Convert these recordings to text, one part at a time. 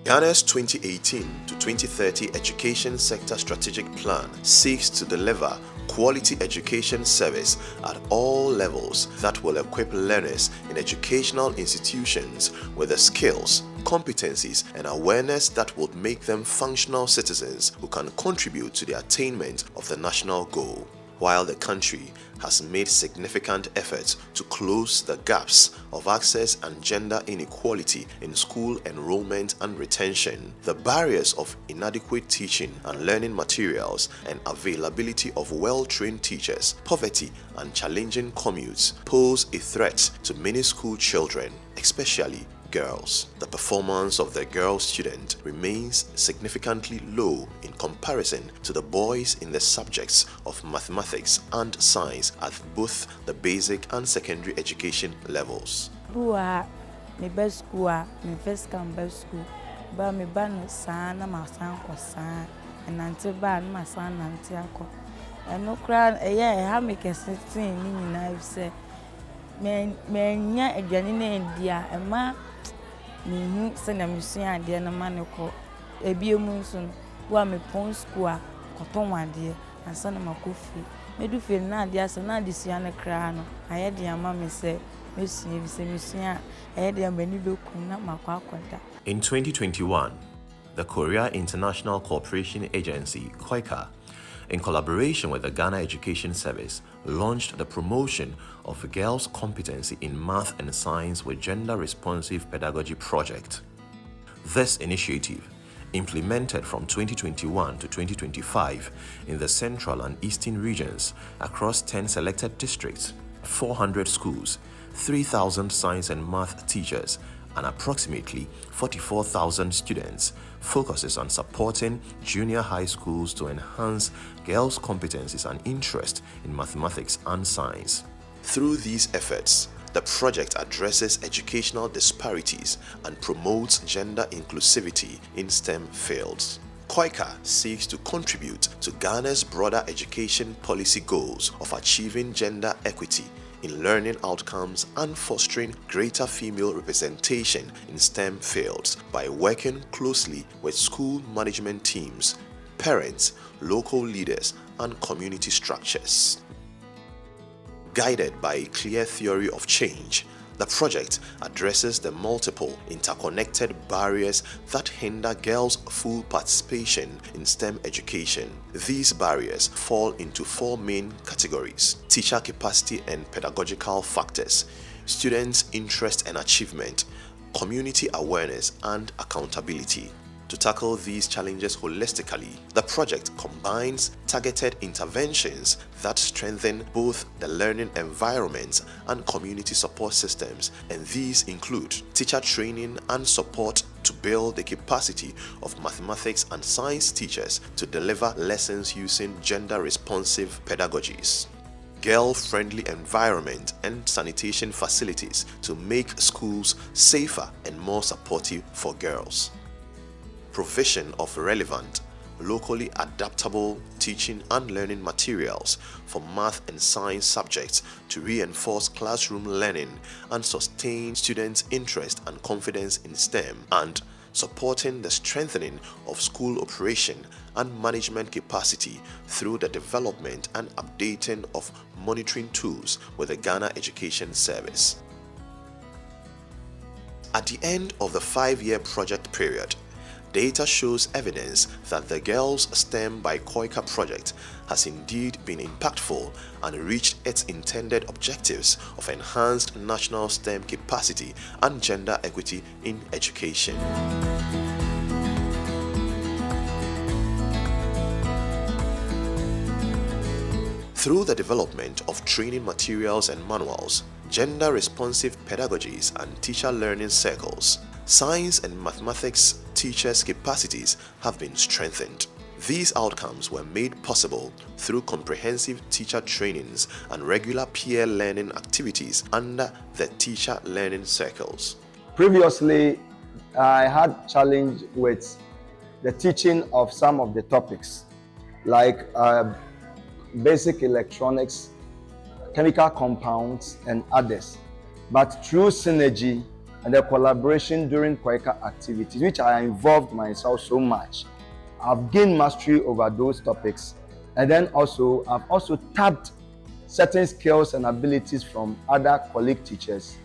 Ghana's 2018 to 2030 Education Sector Strategic Plan seeks to deliver quality education service at all levels that will equip learners in educational institutions with the skills, competencies, and awareness that would make them functional citizens who can contribute to the attainment of the national goal. While the country has made significant efforts to close the gaps of access and gender inequality in school enrollment and retention, the barriers of inadequate teaching and learning materials and availability of well-trained teachers, poverty, and challenging commutes pose a threat to many school children, especially girls. The performance of the girl student remains significantly low in comparison to the boys in the subjects of mathematics and science at both the basic and secondary education levels. My best school, my first best school, but my ban son, my son, and until ban my son, until and no crown a year, I make a certain meaning. I've said, men, a janine and dear, and ma. Me send a mission dear na manoko a biomunson wa me pon school cotton one dear and son of my coffee. Me do feel na dear so na this yana crano. I had dear mammy say, Miss Mission, I had dear many look not my quaquanta. In 2021, the Korea International Cooperation Agency, KOICA, in collaboration with the Ghana Education Service, launched the promotion of girls' competency in math and science with gender-responsive pedagogy project. This initiative, implemented from 2021 to 2025 in the central and eastern regions across 10 selected districts, 400 schools, 3,000 science and math teachers, and approximately 44,000 students, focuses on supporting junior high schools to enhance girls' competencies and interest in mathematics and science. Through these efforts, the project addresses educational disparities and promotes gender inclusivity in STEM fields. KOICA seeks to contribute to Ghana's broader education policy goals of achieving gender equity in learning outcomes and fostering greater female representation in STEM fields by working closely with school management teams, parents, local leaders, and community structures. Guided by a clear theory of change, the project addresses the multiple interconnected barriers that hinder girls' full participation in STEM education. These barriers fall into four main categories: teacher capacity and pedagogical factors, students' interest and achievement, community awareness, and accountability. To tackle these challenges holistically, the project combines targeted interventions that strengthen both the learning environments and community support systems, and these include teacher training and support to build the capacity of mathematics and science teachers to deliver lessons using gender-responsive pedagogies, girl-friendly environment and sanitation facilities to make schools safer and more supportive for girls, provision of relevant, locally adaptable teaching and learning materials for math and science subjects to reinforce classroom learning and sustain students' interest and confidence in STEM, and supporting the strengthening of school operation and management capacity through the development and updating of monitoring tools with the Ghana Education Service. At the end of the 5-year project period, data shows evidence that the Girls STEM by KOICA project has indeed been impactful and reached its intended objectives of enhanced national STEM capacity and gender equity in education. Through the development of training materials and manuals, gender-responsive pedagogies and teacher learning circles, science and mathematics teachers' capacities have been strengthened. These outcomes were made possible through comprehensive teacher trainings and regular peer learning activities under the teacher learning circles. Previously, I had challenge with the teaching of some of the topics like basic electronics, chemical compounds, and others. But through synergy and the collaboration during KOICA activities, which I involved myself so much. I've gained mastery over those topics, and then also I've also tapped certain skills and abilities from other colleague teachers,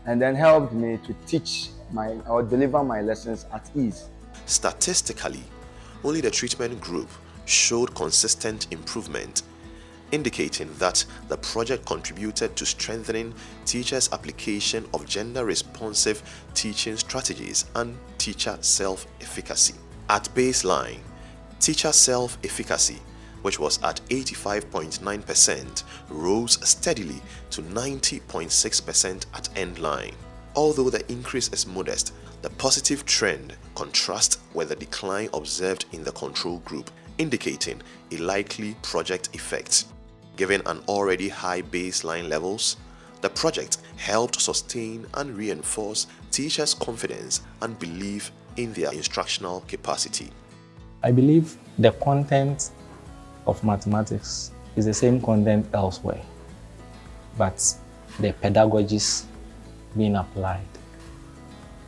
and then helped me to teach or deliver my lessons at ease. Statistically, only the treatment group showed consistent improvement, indicating that the project contributed to strengthening teachers' application of gender-responsive teaching strategies and teacher self-efficacy. At baseline, teacher self-efficacy, which was at 85.9%, rose steadily to 90.6% at Endline. Although the increase is modest, the positive trend contrasts with the decline observed in the control group, indicating a likely project effect. Given an already high baseline levels, the project helped sustain and reinforce teachers' confidence and belief in their instructional capacity. I believe the content of mathematics is the same content elsewhere, but the pedagogies being applied.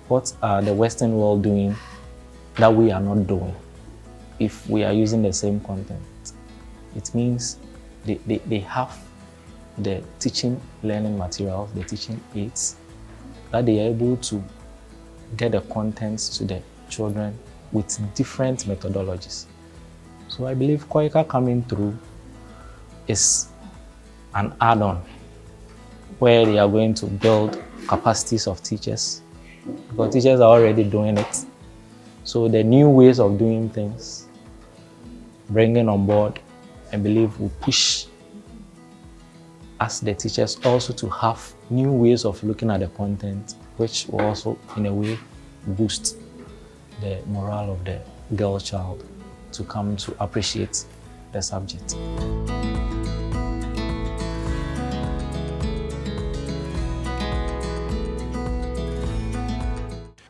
What are the Western world doing that we are not doing? If we are using the same content, it means they have the teaching learning materials, the teaching aids, that they are able to get the contents to the children with different methodologies. So I believe KOICA coming through is an add-on where they are going to build capacities of teachers, because teachers are already doing it. So the new ways of doing things, bringing on board, I believe will push us, the teachers, also to have new ways of looking at the content, which will also, in a way, boost the morale of the girl child to come to appreciate the subject.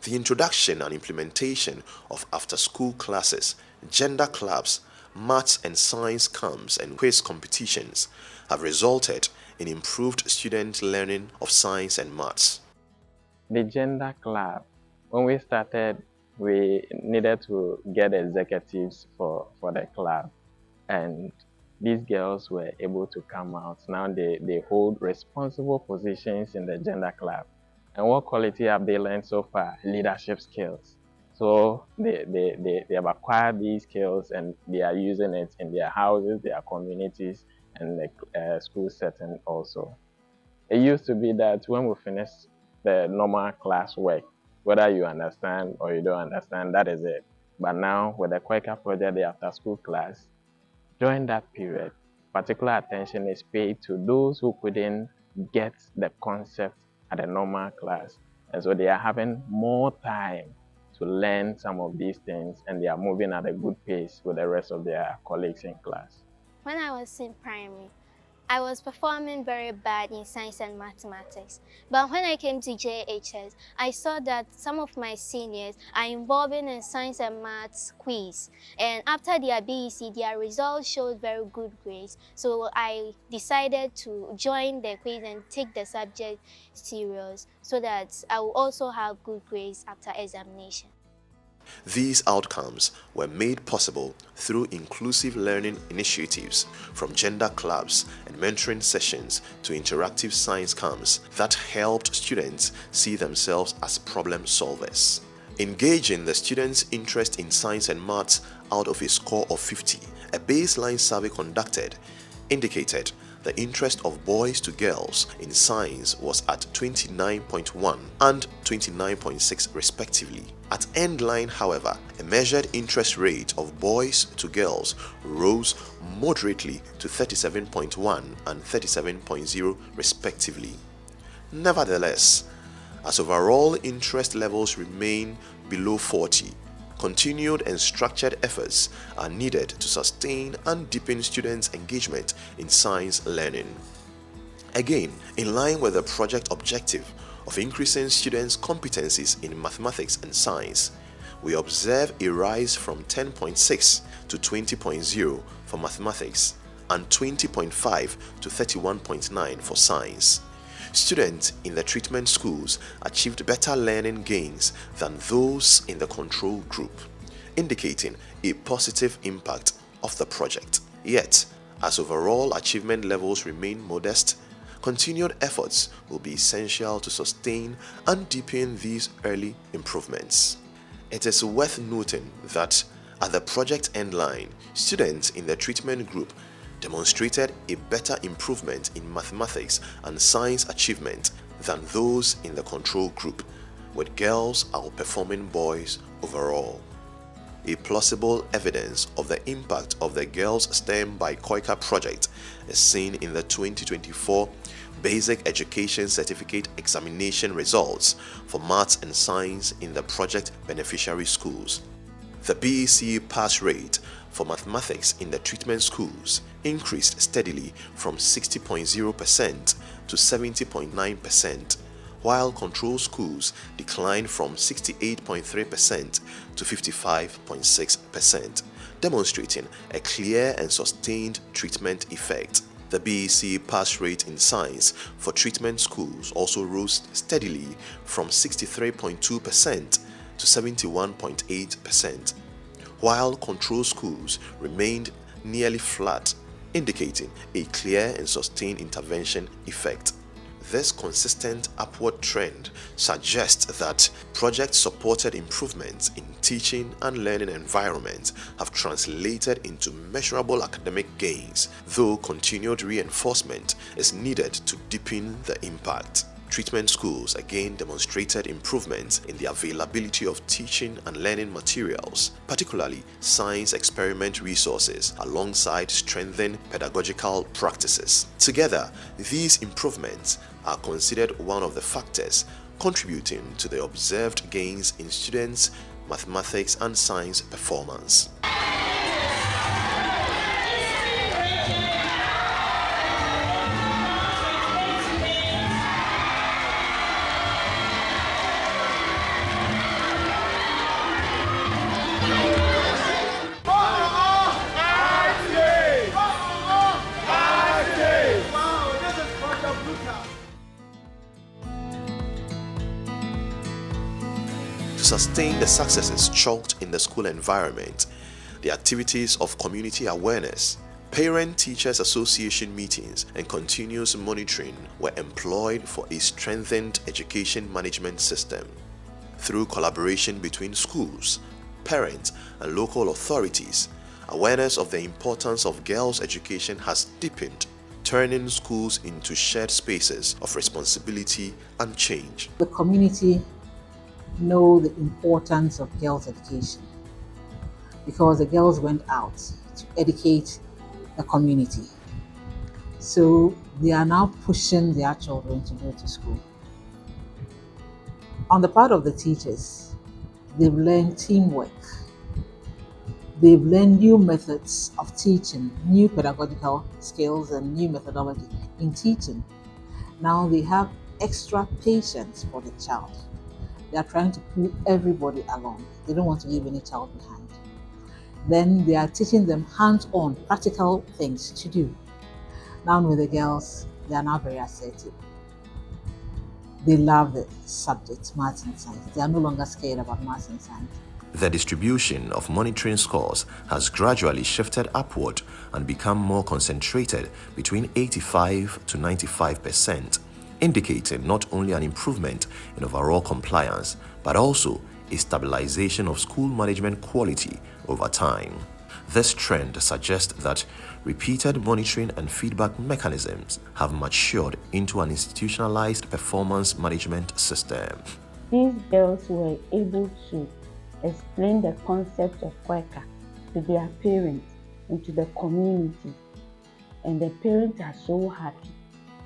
The introduction and implementation of after-school classes, gender clubs, maths and science camps and quiz competitions have resulted in improved student learning of science and maths. The gender club, when we started, we needed to get executives for the club, and these girls were able to come out. Now they hold responsible positions in the gender club. And what quality have they learned so far? Leadership skills. So they have acquired these skills and they are using it in their houses, their communities, and the school setting also. It used to be that when we finish the normal class work, whether you understand or you don't understand, that is it. But now with the KOICA project, the after school class, during that period, particular attention is paid to those who couldn't get the concept at a normal class. And so they are having more time to learn some of these things, and they are moving at a good pace with the rest of their colleagues in class. When I was in primary, I was performing very bad in science and mathematics. But when I came to JHS, I saw that some of my seniors are involving in science and maths quiz. And after their BEC, their results showed very good grades. So I decided to join the quiz and take the subject serious so that I will also have good grades after examination. These outcomes were made possible through inclusive learning initiatives, from gender clubs and mentoring sessions to interactive science camps that helped students see themselves as problem solvers. Engaging the students' interest in science and maths out of a score of 50, a baseline survey conducted indicated the interest of boys to girls in science was at 29.1 and 29.6 respectively. At Endline, however, a measured interest rate of boys to girls rose moderately to 37.1 and 37.0 respectively. Nevertheless, as overall interest levels remain below 40, continued and structured efforts are needed to sustain and deepen students' engagement in science learning. Again, in line with the project objective of increasing students' competencies in mathematics and science, we observe a rise from 10.6 to 20.0 for mathematics and 20.5 to 31.9 for science. students in the treatment schools achieved better learning gains than those in the control group, indicating a positive impact of the project. Yet, as overall achievement levels remain modest, continued efforts will be essential to sustain and deepen these early improvements. It is worth noting that at the project Endline, students in the treatment group demonstrated a better improvement in mathematics and science achievement than those in the control group, with girls outperforming boys overall. A plausible evidence of the impact of the Girls STEM by KOICA project is seen in the 2024 Basic Education Certificate Examination results for Maths and Science in the project beneficiary schools. The BEC pass rate for mathematics in the treatment schools increased steadily from 60.0% to 70.9%, while control schools declined from 68.3% to 55.6%, demonstrating a clear and sustained treatment effect. The BEC pass rate in science for treatment schools also rose steadily from 63.2% to 71.8%, while control schools remained nearly flat, indicating a clear and sustained intervention effect. This consistent upward trend suggests that project-supported improvements in teaching and learning environments have translated into measurable academic gains, though continued reinforcement is needed to deepen the impact. Treatment schools again demonstrated improvements in the availability of teaching and learning materials, particularly science experiment resources, alongside strengthened pedagogical practices. Together, these improvements are considered one of the factors contributing to the observed gains in students' mathematics and science performance. To sustain the successes chalked in the school environment, the activities of community awareness, parent-teachers association meetings, and continuous monitoring were employed for a strengthened education management system. Through collaboration between schools, parents, and local authorities, awareness of the importance of girls' education has deepened, turning schools into shared spaces of responsibility and change. The community know the importance of girls' education because the girls went out to educate the community. So they are now pushing their children to go to school. On the part of the teachers, they've learned teamwork. They've learned new methods of teaching, new pedagogical skills and new methodology in teaching. Now they have extra patience for the child. They are trying to pull everybody along. They don't want to leave any child behind. Then they are teaching them hands-on, practical things to do. Now with the girls, they are now very assertive. They love the subject, maths and science. They are no longer scared about maths and science. The distribution of monitoring scores has gradually shifted upward and become more concentrated between 85 to 95%. Indicating not only an improvement in overall compliance, but also a stabilization of school management quality over time. This trend suggests that repeated monitoring and feedback mechanisms have matured into an institutionalized performance management system. These girls were able to explain the concept of KOICA to their parents and to the community, and the parents are so happy.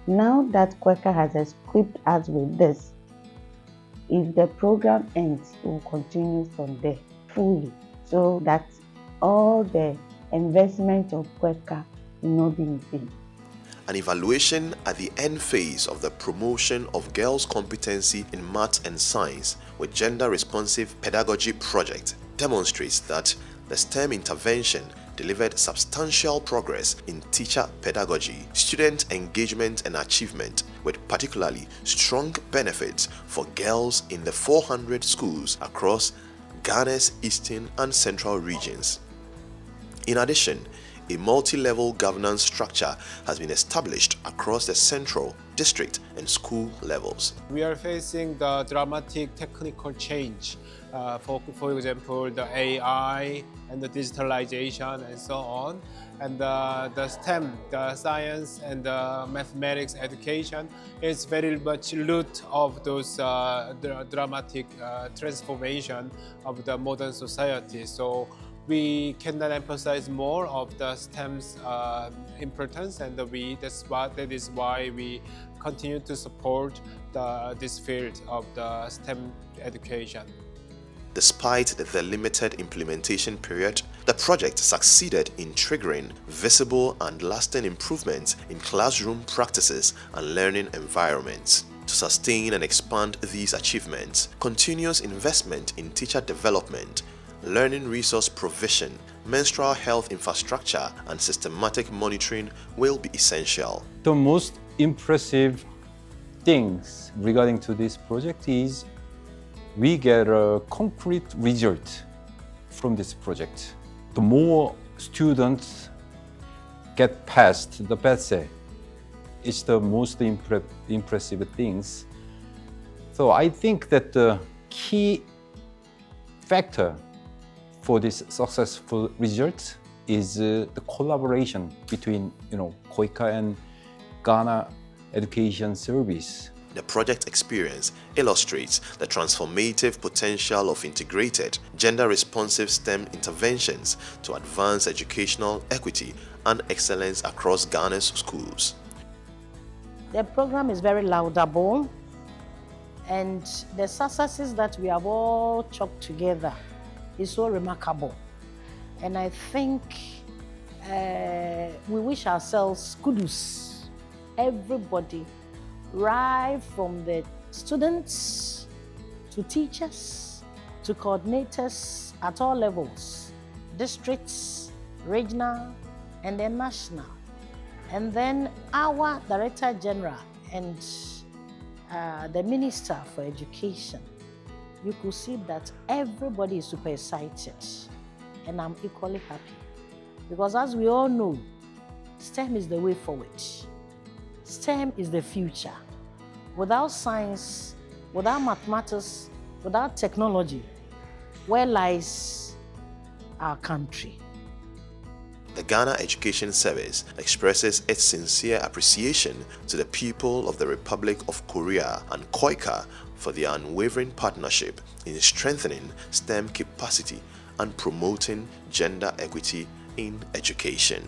Now that KOICA has equipped us with this, if the program ends, it will continue from there fully, so that all the investment of KOICA will not be in vain. An evaluation at the end phase of the promotion of girls' competency in maths and science with gender-responsive pedagogy project demonstrates that the STEM intervention delivered substantial progress in teacher pedagogy, student engagement and achievement, with particularly strong benefits for girls in the 400 schools across Ghana's eastern and central regions. In addition, a multi-level governance structure has been established across the central, district, and school levels. We are facing the dramatic technical change, for example, the AI and the digitalization and so on. And the STEM, the science and the mathematics education is very much root of those dramatic transformation of the modern society. So we cannot emphasize more of the STEM's importance, and that is why we continue to support this field of the STEM education. Despite the limited implementation period, the project succeeded in triggering visible and lasting improvements in classroom practices and learning environments. To sustain and expand these achievements, continuous investment in teacher development, learning resource provision, menstrual health infrastructure, and systematic monitoring will be essential. The most impressive things regarding to this project is we get a concrete result from this project. The more students get past the PETSE, it's the most impressive things. So I think that the key factor for this successful result is the collaboration between KOICA and Ghana Education Service. The project experience illustrates the transformative potential of integrated, gender-responsive STEM interventions to advance educational equity and excellence across Ghana's schools. The program is very laudable, and the successes that we have all chalked together is so remarkable. And I think we wish ourselves kudos, everybody, right from the students to teachers to coordinators at all levels, districts, regional, and then national. And then our Director General and the Minister for Education, you could see that everybody is super excited, and I'm equally happy. Because as we all know, STEM is the way forward. STEM is the future. Without science, without mathematics, without technology, where lies our country? The Ghana Education Service expresses its sincere appreciation to the people of the Republic of Korea and KOICA for their unwavering partnership in strengthening STEM capacity and promoting gender equity in education.